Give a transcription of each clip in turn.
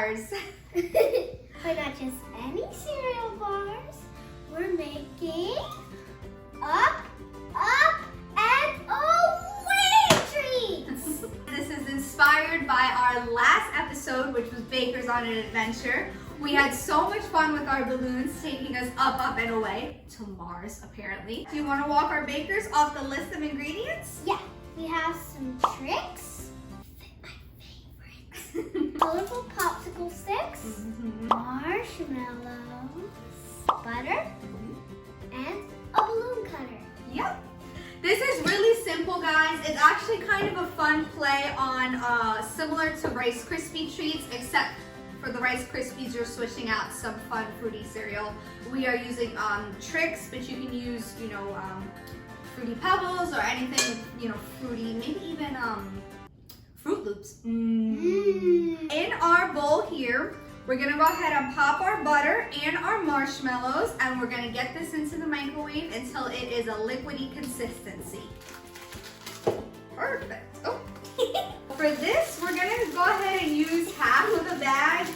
bars. But not just any cereal bars. We're making up, and away treats. This is inspired by our last episode, which was Bakers on an Adventure. We had so much fun with our balloons, taking us up, and away to Mars, apparently. Do you want to walk our bakers off the list of ingredients? Yeah, we have some Trix, my favorite. Colorful popsicle sticks, marshmallows, butter, and a balloon cutter. Yep. This is really simple, guys. It's actually kind of a fun play on similar to Rice Krispie treats, except for the Rice Krispies, you're switching out some fun fruity cereal. We are using Trix, but you can use, Fruity Pebbles or anything, fruity, maybe even Froot Loops. In our bowl here, we're gonna go ahead and pop our butter and our marshmallows, and we're gonna get this into the microwave until it is a liquidy consistency. Perfect. Oh. For this, we're gonna go ahead and use half of the bag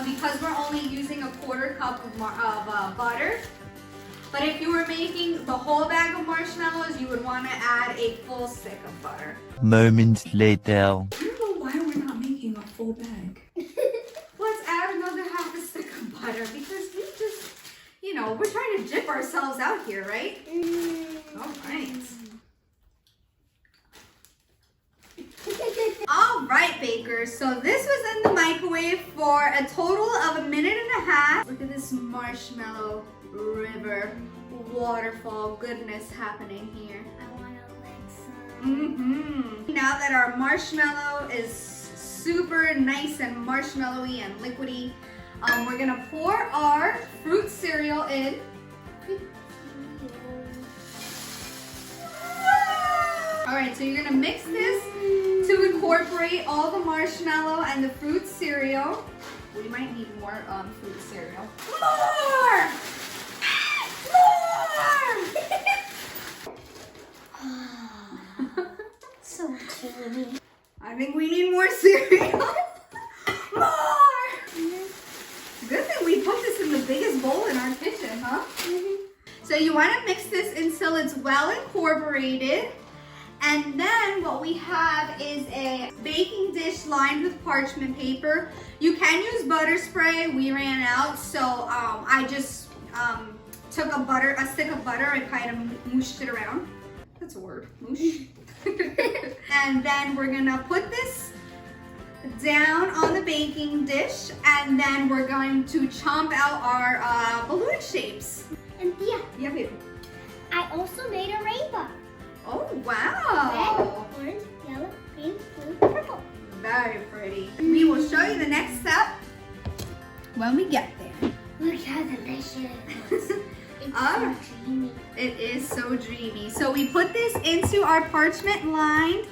because we're only using a 1/4 cup of butter. But if you were making the whole bag of marshmallows, you would want to add a full stick of butter. Moments later. I don't know why we're not making a full bag. Let's add another half a stick of butter because we just, we're trying to dip ourselves out here, right? All right. All right, bakers, so this was in the microwave for a total of 1.5 minutes. Look at this marshmallow river, waterfall goodness happening here. I want to lick some. Now that our marshmallow is super nice and marshmallowy and liquidy, we're gonna pour our fruit cereal in. All right, so you're gonna mix this to incorporate all the marshmallow and the fruit cereal. We might need more fruit cereal. More! So creamy. I think we need more cereal. More! Good thing we put this in the biggest bowl in our kitchen, huh? So you want to mix this until it's well incorporated. And then what we have is a baking dish lined with parchment paper. You can use butter spray. We ran out, so I just took a stick of butter and kind of mooshed it around. That's a word, moosh. And then we're gonna put this down on the baking dish, and then we're going to chomp out our balloon shapes. And Yeah, baby. I also made a rainbow. Oh, wow. Red, orange, yellow, green, blue, purple. Very pretty. We will show you the next step when we get there. Look how delicious. It's Oh. so dreamy. It is so dreamy. So we put this into our parchment lined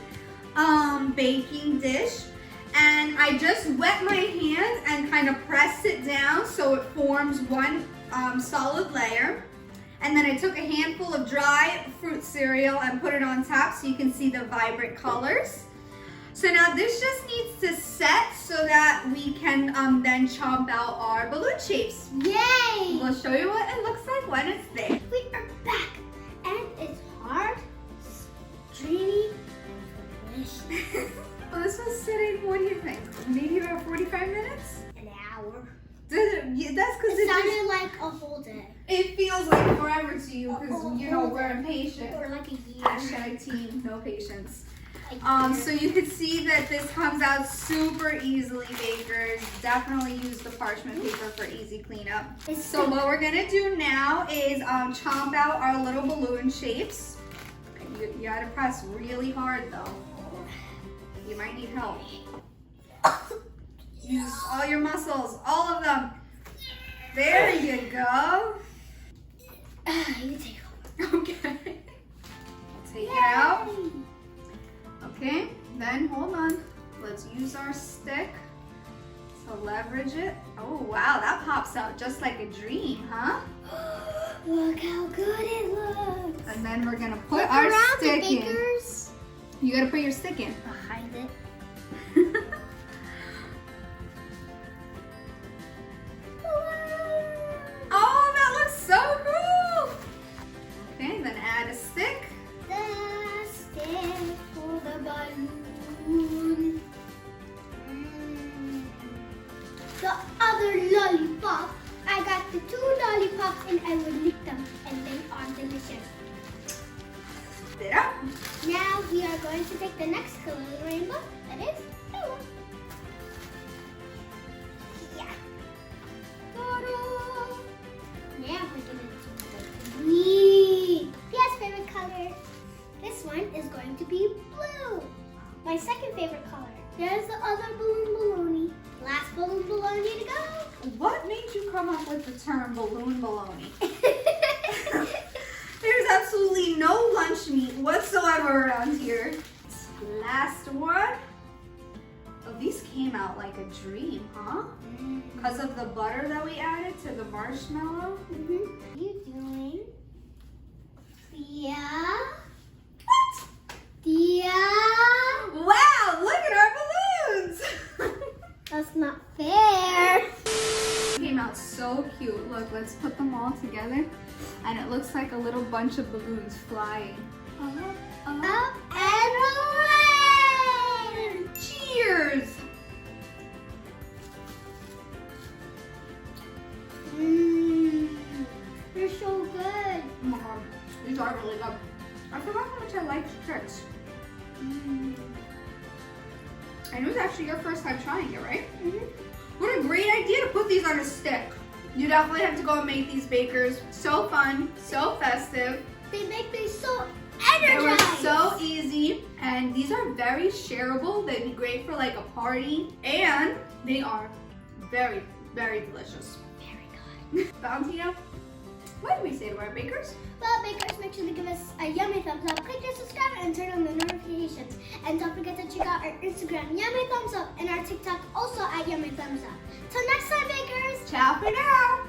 baking dish, and I just wet my hand and kind of pressed it down so it forms one solid layer. And then I took a handful of dry fruit cereal and put it on top so you can see the vibrant colors. So now this just needs to set so that we can then chomp out our balloon shapes. Yay! We'll show you what it looks like when it's there. We are back, and it's hard, dreamy, and delicious. Well, this was sitting, what do you think? Maybe about 45 minutes? An hour. Yeah, that's because It sounded like a whole day. it feels like forever to you because, we're impatient. Or like a year. Hashtag team, no patience. A year. So you can see that this comes out super easily, bakers. Definitely use the parchment paper for easy cleanup. So what we're gonna do now is chomp out our little balloon shapes. You gotta press really hard though. You might need help. Use all your muscles, all of them. There you go. You take it. Okay. Take it out. Okay, then hold on. Let's use our stick to leverage it. Oh wow, that pops out just like a dream, huh? Look how good it looks. And then we're gonna put Look our around stick the in. bakers. You gotta put your stick in. Behind it. lick them, and they are delicious. Spit out. Now we are going to take the next color of the rainbow. That is blue. Yeah. Ta-da! Now we're going to do the green. Pia's favorite color. This one is going to be blue. My second favorite color. There's the other balloon baloney. Last balloon baloney to go. What made you come up with the term balloon baloney? There's absolutely no lunch meat whatsoever around here. Last one. Oh, these came out like a dream, huh? Because of the butter that we added to the marshmallow. What are you doing? Yeah. What? Yeah. Wow, look at our balloons. That's not fair. Came out so cute. Look, let's put them all together. And it looks like a little bunch of balloons flying. Up, Up and away. Cheers! They're so good. Oh my god, these are really good. I forgot how much I liked Trix. And it was actually your first time trying it, right? What a great idea to put these on a stick. You definitely have to go and make these, bakers. So fun, so festive. They make me so They were energized. so easy, and these are very shareable. They'd be great for like a party, and they are very, very delicious. Very good. Valentina, what do we say to our bakers? Well, bakers, make sure to give us a yummy thumbs up, click the subscribe, and turn on the notifications. And don't forget to check out our Instagram, Yummy Thumbs Up, and our TikTok also at Yummy Thumbs Up. Till next time, bakers. Ciao for now.